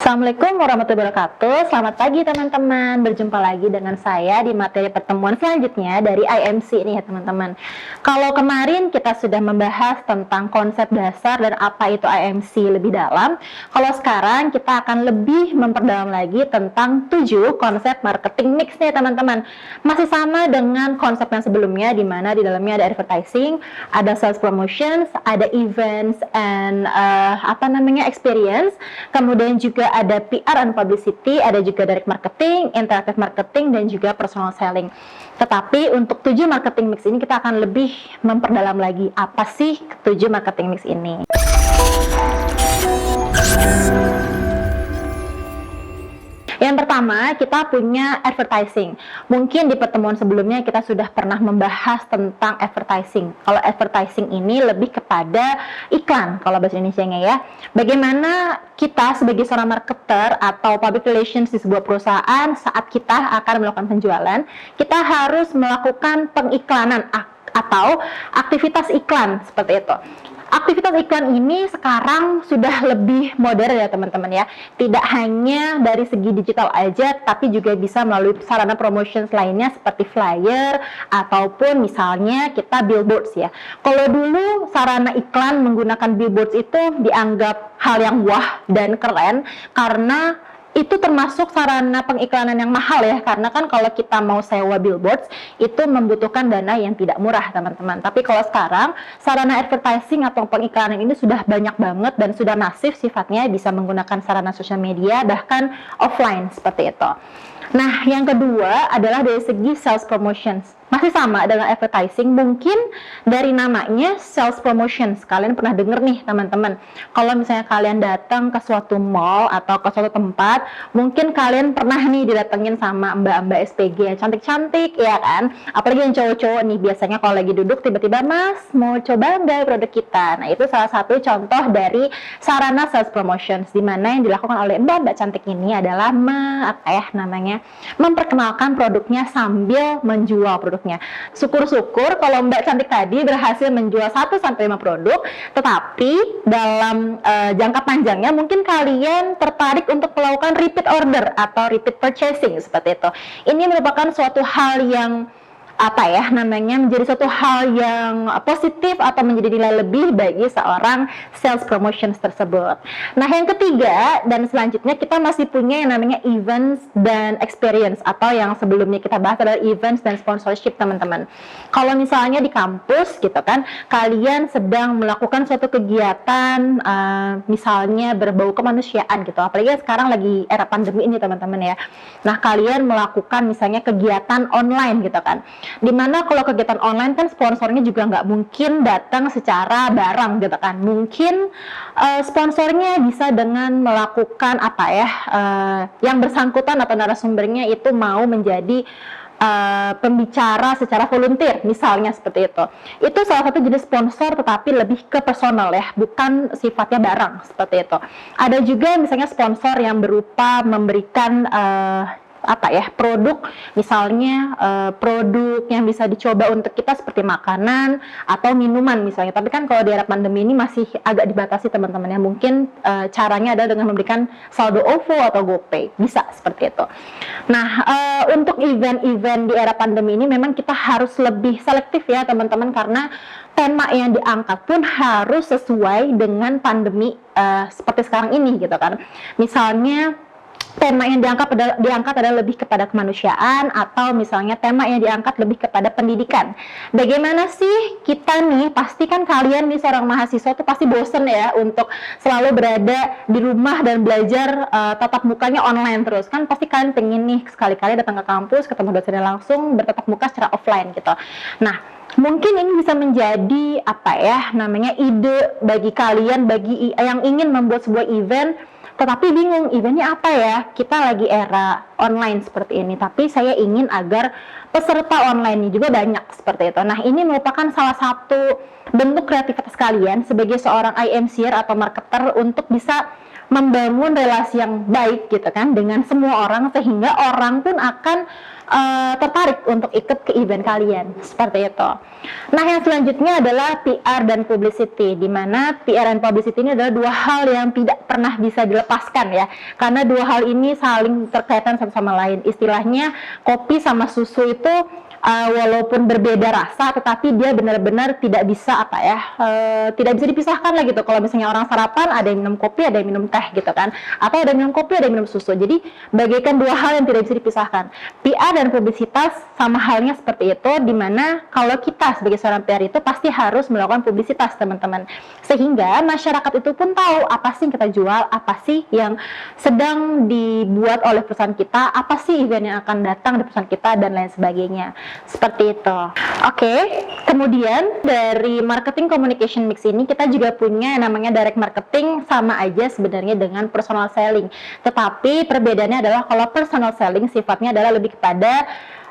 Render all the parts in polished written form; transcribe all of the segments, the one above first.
Assalamualaikum warahmatullahi wabarakatuh. Selamat pagi teman-teman. Berjumpa lagi dengan saya di materi pertemuan selanjutnya dari IMC ini ya teman-teman. Kalau kemarin kita sudah membahas tentang konsep dasar dan apa itu IMC lebih dalam, kalau sekarang kita akan lebih memperdalam lagi tentang 7 konsep marketing mix nih teman-teman. Masih sama dengan konsep yang sebelumnya, di mana di dalamnya ada advertising, ada sales promotions, ada events and experience, kemudian juga ada PR and publicity, ada juga direct marketing, interactive marketing, dan juga personal selling. Tetapi untuk 7 marketing mix ini kita akan lebih memperdalam lagi apa sih 7 marketing mix ini. Yang pertama, kita punya advertising. Mungkin di pertemuan sebelumnya kita sudah pernah membahas tentang advertising. Kalau advertising ini lebih kepada iklan, kalau bahasa Indonesianya ya. Bagaimana kita sebagai seorang marketer atau public relations di sebuah perusahaan saat kita akan melakukan penjualan, kita harus melakukan pengiklanan atau aktivitas iklan seperti itu. Aktivitas iklan ini sekarang sudah lebih modern ya teman-teman ya. Tidak hanya dari segi digital aja, tapi juga bisa melalui sarana promotions lainnya seperti flyer ataupun misalnya kita billboards ya. Kalau dulu sarana iklan menggunakan billboards itu dianggap hal yang wah dan keren karena itu termasuk sarana pengiklanan yang mahal ya, karena kan kalau kita mau sewa billboards itu membutuhkan dana yang tidak murah teman-teman. Tapi kalau sekarang sarana advertising atau pengiklanan ini sudah banyak banget dan sudah masif sifatnya, bisa menggunakan sarana sosial media bahkan offline seperti itu. Nah, yang kedua adalah dari segi sales promotions. Masih sama dengan advertising, mungkin dari namanya sales promotions. Kalian pernah denger nih teman-teman, kalau misalnya kalian datang ke suatu mall atau ke suatu tempat, mungkin kalian pernah nih didatengin sama mbak-mbak SPG yang cantik-cantik ya kan. Apalagi yang cowok-cowok nih, biasanya kalau lagi duduk tiba-tiba, "Mas, mau coba nggak produk kita?" Nah, itu salah satu contoh dari sarana sales promotions, di mana yang dilakukan oleh mbak-mbak cantik ini adalah memperkenalkan produknya sambil menjual produknya. Syukur-syukur kalau Mbak cantik tadi berhasil menjual 1-5 produk, tetapi dalam jangka panjangnya mungkin kalian tertarik untuk melakukan repeat order atau repeat purchasing seperti itu. Ini merupakan suatu hal yang menjadi suatu hal yang positif atau menjadi nilai lebih bagi seorang sales promotions tersebut. Nah, yang ketiga dan selanjutnya kita masih punya yang namanya events dan experience, atau yang sebelumnya kita bahas adalah events dan sponsorship teman-teman. Kalau misalnya di kampus gitu kan, kalian sedang melakukan suatu kegiatan misalnya berbau kemanusiaan gitu, apalagi sekarang lagi era pandemi ini teman-teman ya. Nah, kalian melakukan misalnya kegiatan online gitu kan, dimana kalau kegiatan online kan sponsornya juga nggak mungkin datang secara bareng gitu kan. Mungkin sponsornya bisa dengan melakukan yang bersangkutan atau narasumbernya itu mau menjadi pembicara secara volunteer misalnya seperti itu. Itu salah satu jenis sponsor, tetapi lebih ke personal ya, bukan sifatnya barang seperti itu. Ada juga misalnya sponsor yang berupa memberikan produk, misalnya produk yang bisa dicoba untuk kita seperti makanan atau minuman misalnya. Tapi kan kalau di era pandemi ini masih agak dibatasi teman-teman ya. Mungkin caranya adalah dengan memberikan saldo OVO atau GoPay, bisa seperti itu. Nah, untuk event-event di era pandemi ini memang kita harus lebih selektif ya teman-teman, karena tema yang diangkat pun harus sesuai dengan pandemi seperti sekarang ini gitu kan. Misalnya tema yang diangkat adalah lebih kepada kemanusiaan, atau misalnya tema yang diangkat lebih kepada pendidikan. Bagaimana sih kita nih, pasti kan kalian nih seorang mahasiswa tuh pasti bosen ya untuk selalu berada di rumah dan belajar tatap mukanya online terus. Kan pasti kalian pengen nih sekali-kali datang ke kampus, ketemu dosennya langsung, bertatap muka secara offline gitu. Nah, mungkin ini bisa menjadi ide bagi kalian, bagi yang ingin membuat sebuah event tetapi bingung eventnya apa ya, kita lagi era online seperti ini, tapi saya ingin agar peserta online-nya juga banyak seperti itu. Nah, ini merupakan salah satu bentuk kreativitas kalian sebagai seorang IMCer atau marketer untuk bisa membangun relasi yang baik gitu kan dengan semua orang, sehingga orang pun akan tertarik untuk ikut ke event kalian, seperti itu. Nah, yang selanjutnya adalah PR dan publicity, di mana PR dan publicity ini adalah dua hal yang tidak pernah bisa dilepaskan ya, karena dua hal ini saling terkaitan satu sama lain. Istilahnya kopi sama susu itu walaupun berbeda rasa, tetapi dia benar-benar tidak bisa tidak bisa dipisahkan lah gitu. Kalau misalnya orang sarapan, ada yang minum kopi, ada yang minum teh gitu kan, atau ada yang minum kopi, ada yang minum susu. Jadi bagaikan dua hal yang tidak bisa dipisahkan. PR dan publisitas sama halnya seperti itu, dimana kalau kita sebagai seorang PR itu pasti harus melakukan publisitas, teman-teman, sehingga masyarakat itu pun tahu apa sih yang kita jual, apa sih yang sedang dibuat oleh perusahaan kita, apa sih event yang akan datang di perusahaan kita, dan lain sebagainya. Seperti itu. Oke, kemudian dari marketing communication mix ini kita juga punya namanya direct marketing, sama aja sebenarnya dengan personal selling. Tetapi perbedaannya adalah kalau personal selling sifatnya adalah lebih kepada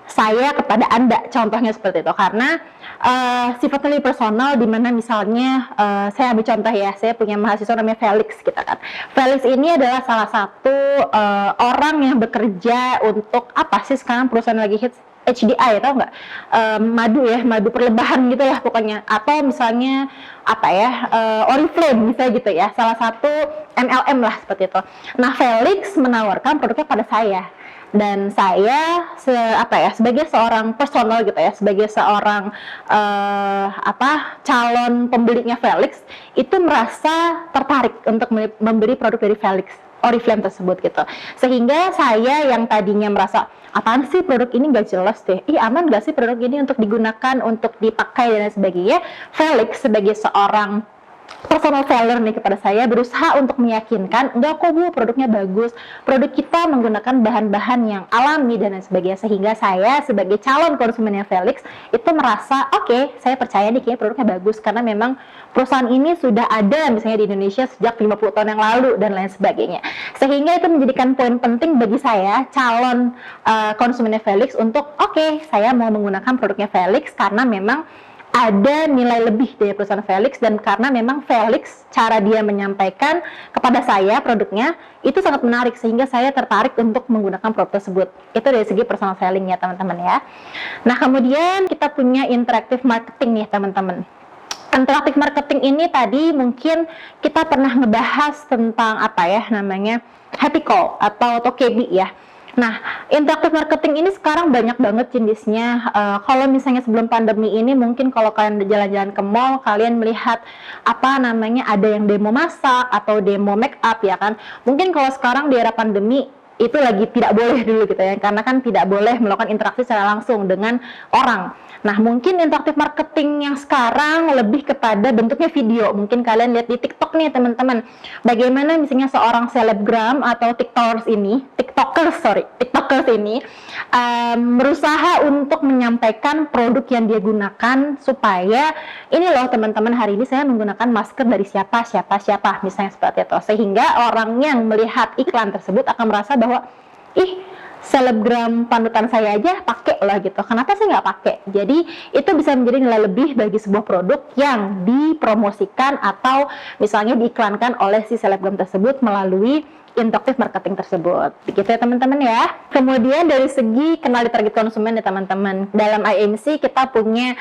saya kepada Anda, contohnya seperti itu, karena sifatnya lebih personal, dimana misalnya saya ambil contoh ya, saya punya mahasiswa namanya Felix gitu kan. Felix ini adalah salah satu orang yang bekerja untuk apa sih sekarang perusahaan lagi hits, HDI, tau nggak? Madu perlebahan gitu lah pokoknya, atau misalnya Oriflame misalnya gitu ya, salah satu MLM lah seperti itu. Nah, Felix menawarkan produknya pada saya, dan saya sebagai seorang personal gitu ya, sebagai seorang calon pembelinya Felix, itu merasa tertarik untuk membeli produk dari Felix, Oriflame tersebut gitu. Sehingga saya yang tadinya merasa apaan sih produk ini nggak jelas deh, aman nggak sih produk ini untuk digunakan, untuk dipakai dan lain sebagainya, Felix sebagai seorang personal seller nih kepada saya berusaha untuk meyakinkan, enggak kok Bu, produknya bagus, produk kita menggunakan bahan-bahan yang alami dan lain sebagainya, sehingga saya sebagai calon konsumennya Felix itu merasa oke, saya percaya nih kayaknya produknya bagus, karena memang perusahaan ini sudah ada misalnya di Indonesia sejak 50 tahun yang lalu dan lain sebagainya, sehingga itu menjadikan poin penting bagi saya calon konsumennya Felix untuk oke, saya mau menggunakan produknya Felix karena memang ada nilai lebih dari perusahaan Felix, dan karena memang Felix cara dia menyampaikan kepada saya produknya itu sangat menarik, sehingga saya tertarik untuk menggunakan produk tersebut. Itu dari segi personal selling ya teman-teman ya. Nah, kemudian kita punya interactive marketing nih teman-teman. Interactive marketing ini tadi mungkin kita pernah ngebahas tentang happy call atau tokebi ya. Nah, interactive marketing ini sekarang banyak banget jenisnya. Kalau misalnya sebelum pandemi ini, mungkin kalau kalian jalan-jalan ke mall, kalian melihat ada yang demo masak atau demo make up ya kan. Mungkin kalau sekarang di era pandemi itu lagi tidak boleh dulu gitu ya, karena kan tidak boleh melakukan interaksi secara langsung dengan orang. Nah, mungkin interactive marketing yang sekarang lebih kepada bentuknya video. Mungkin kalian lihat di TikTok nih teman-teman, bagaimana misalnya seorang selebgram atau tiktokers ini berusaha untuk menyampaikan produk yang dia gunakan, supaya ini loh teman-teman, hari ini saya menggunakan masker dari siapa misalnya seperti itu, sehingga orang yang melihat iklan tersebut akan merasa bahwa selebgram panutan saya aja pakai lah gitu, kenapa sih nggak pakai? Jadi itu bisa menjadi nilai lebih bagi sebuah produk yang dipromosikan atau misalnya diiklankan oleh si selebgram tersebut melalui interactive marketing tersebut. Begitu ya teman-teman ya. Kemudian dari segi kenali target konsumen ya teman-teman, dalam IMC kita punya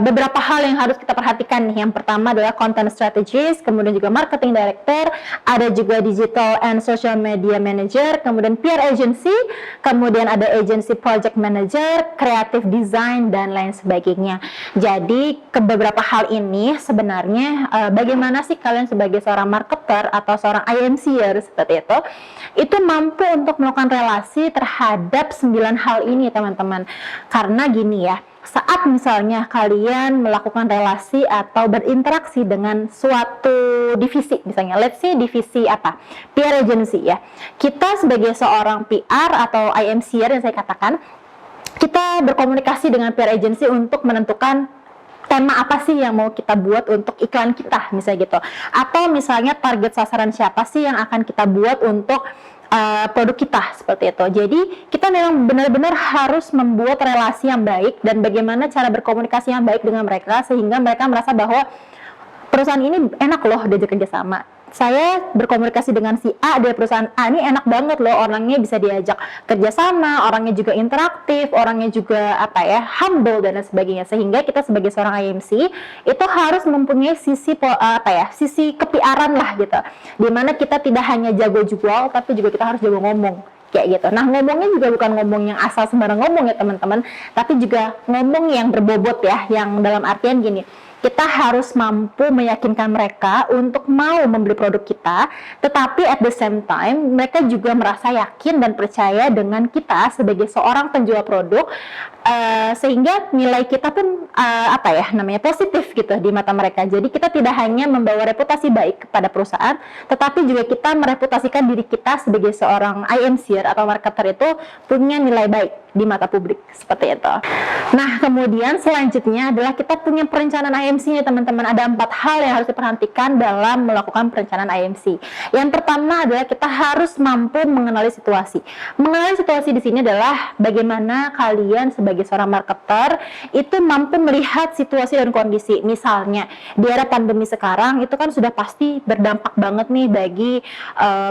beberapa hal yang harus kita perhatikan nih. Yang pertama adalah content strategist, kemudian juga marketing director, ada juga digital and social media manager, kemudian PR agency, kemudian ada agency project manager, creative design, dan lain sebagainya. Jadi ke beberapa hal ini sebenarnya bagaimana sih kalian sebagai seorang marketer atau seorang IMCer seperti itu mampu untuk melakukan relasi terhadap 9 hal ini teman-teman. Karena gini ya, saat misalnya kalian melakukan relasi atau berinteraksi dengan suatu divisi, misalnya let's say divisi PR agency ya, kita sebagai seorang PR atau IMCer yang saya katakan, kita berkomunikasi dengan PR agency untuk menentukan tema apa sih yang mau kita buat untuk iklan kita misalnya gitu, atau misalnya target sasaran siapa sih yang akan kita buat untuk produk kita seperti itu. Jadi kita memang benar-benar harus membuat relasi yang baik dan bagaimana cara berkomunikasi yang baik dengan mereka, sehingga mereka merasa bahwa perusahaan ini enak loh diajak kerjasama. saya berkomunikasi dengan si A dari perusahaan A, ini enak banget loh, orangnya bisa diajak kerjasama, orangnya juga interaktif, orangnya juga humble dan lain sebagainya. Sehingga kita sebagai seorang IMC itu harus mempunyai sisi kepiaran lah gitu, dimana kita tidak hanya jago jual tapi juga kita harus jago ngomong kayak gitu. Nah, ngomongnya juga bukan ngomong yang asal sembarang ngomong ya teman-teman, tapi juga ngomong yang berbobot ya, yang dalam artian gini, kita harus mampu meyakinkan mereka untuk mau membeli produk kita, tetapi at the same time mereka juga merasa yakin dan percaya dengan kita sebagai seorang penjual produk, sehingga nilai kita pun positif gitu di mata mereka. Jadi kita tidak hanya membawa reputasi baik kepada perusahaan, tetapi juga kita mereputasikan diri kita sebagai seorang IMCer atau marketer itu punya nilai baik di mata publik, seperti itu. Nah, kemudian selanjutnya adalah kita punya perencanaan IMC-nya teman-teman. Ada 4 hal yang harus diperhatikan dalam melakukan perencanaan IMC. Yang pertama adalah kita harus mampu mengenali situasi. Mengenali situasi di sini adalah bagaimana kalian sebagai seorang marketer itu mampu melihat situasi dan kondisi. Misalnya di era pandemi sekarang itu kan sudah pasti berdampak banget nih bagi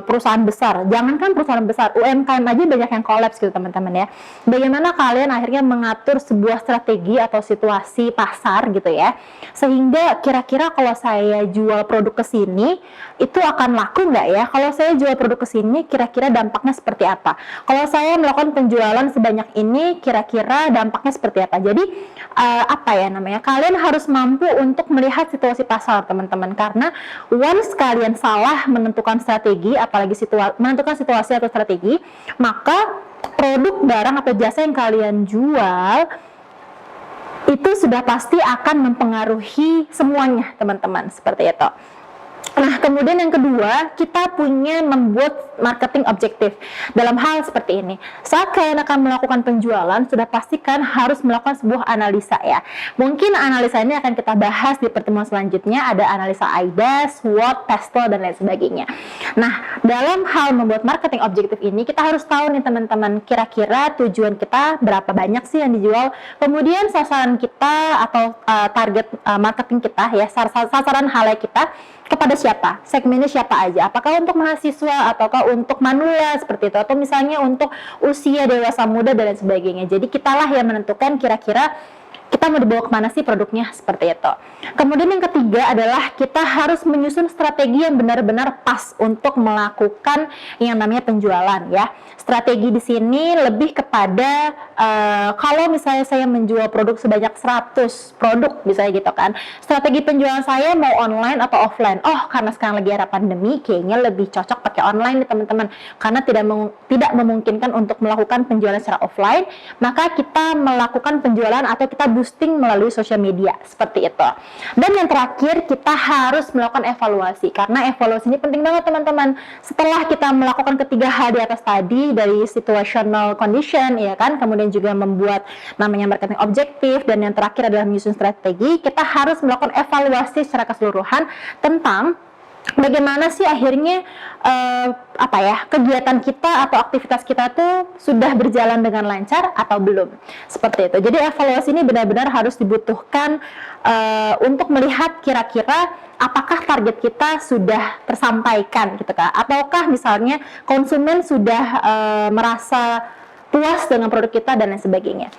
perusahaan besar. Jangankan perusahaan besar, UMKM aja banyak yang kolaps gitu teman-teman ya. Bagaimana kalian akhirnya mengatur sebuah strategi atau situasi pasar gitu ya, sehingga kira-kira kalau saya jual produk ke sini itu akan laku nggak ya? Kalau saya jual produk ke sini kira-kira dampaknya seperti apa? Kalau saya melakukan penjualan sebanyak ini kira-kira dampaknya seperti apa? Jadi kalian harus mampu untuk melihat situasi pasar teman-teman, karena once kalian salah menentukan strategi, apalagi menentukan situasi atau strategi, maka produk, barang, atau jasa yang kalian jual itu sudah pasti akan mempengaruhi semuanya teman-teman, seperti itu. Nah, kemudian yang kedua, kita punya membuat marketing objektif. Dalam hal seperti ini, saat kalian akan melakukan penjualan, sudah pastikan harus melakukan sebuah analisa ya. Mungkin analisa ini akan kita bahas di pertemuan selanjutnya, ada analisa AIDA, SWOT, PESTEL, dan lain sebagainya. Nah, dalam hal membuat marketing objektif ini, kita harus tahu nih teman-teman, kira-kira tujuan kita berapa banyak sih yang dijual, kemudian sasaran kita atau target marketing kita ya, sasaran halayak kita kepada siapa, segmennya siapa aja, apakah untuk mahasiswa ataukah untuk manula seperti itu, atau misalnya untuk usia dewasa muda dan lain sebagainya. Jadi kitalah yang menentukan kira-kira kita mau dibawa kemana sih produknya, seperti itu. Kemudian yang ketiga adalah kita harus menyusun strategi yang benar-benar pas untuk melakukan yang namanya penjualan ya. Strategi di sini lebih kepada kalau misalnya saya menjual produk sebanyak 100 produk misalnya gitu kan, strategi penjualan saya mau online atau offline. Oh, karena sekarang lagi era pandemi, kayaknya lebih cocok pakai online nih teman-teman, karena tidak memungkinkan untuk melakukan penjualan secara offline, maka kita melakukan penjualan atau kita boosting melalui sosial media, seperti itu. Dan yang terakhir, kita harus melakukan evaluasi, karena evaluasi ini penting banget teman-teman. Setelah kita melakukan ketiga hal di atas tadi, dari situational condition ya kan, kemudian juga membuat namanya marketing objektif, dan yang terakhir adalah menyusun strategi, kita harus melakukan evaluasi secara keseluruhan tentang bagaimana sih akhirnya kegiatan kita atau aktivitas kita tuh sudah berjalan dengan lancar atau belum, seperti itu. Jadi evaluasi ini benar-benar harus dibutuhkan untuk melihat kira-kira apakah target kita sudah tersampaikan gitu kan, ataukah misalnya konsumen sudah merasa puas dengan produk kita dan lain sebagainya.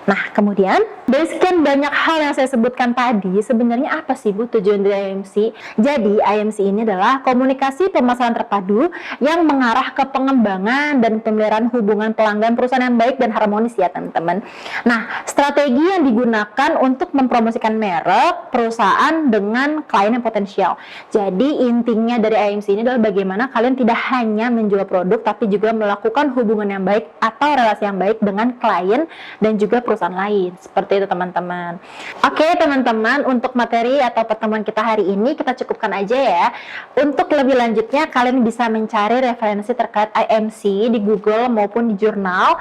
Nah, kemudian dari sekian banyak hal yang saya sebutkan tadi, sebenarnya apa sih Bu tujuan dari IMC? Jadi, IMC ini adalah komunikasi pemasaran terpadu yang mengarah ke pengembangan dan pemeliharaan hubungan pelanggan perusahaan yang baik dan harmonis ya, teman-teman. Nah, strategi yang digunakan untuk mempromosikan merek perusahaan dengan klien yang potensial. Jadi, intinya dari IMC ini adalah bagaimana kalian tidak hanya menjual produk, tapi juga melakukan hubungan yang baik atau relasi yang baik dengan klien dan juga perusahaan lain, seperti itu teman-teman. Oke teman-teman, untuk materi atau pertemuan kita hari ini kita cukupkan aja ya. Untuk lebih lanjutnya kalian bisa mencari referensi terkait IMC di Google maupun di jurnal,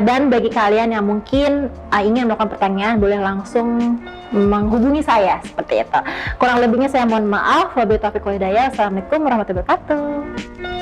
dan bagi kalian yang mungkin ingin melakukan pertanyaan boleh langsung menghubungi saya, seperti itu. Kurang lebihnya saya mohon maaf. Wabillahi taufiq wal hidayah. Assalamualaikum warahmatullahi wabarakatuh.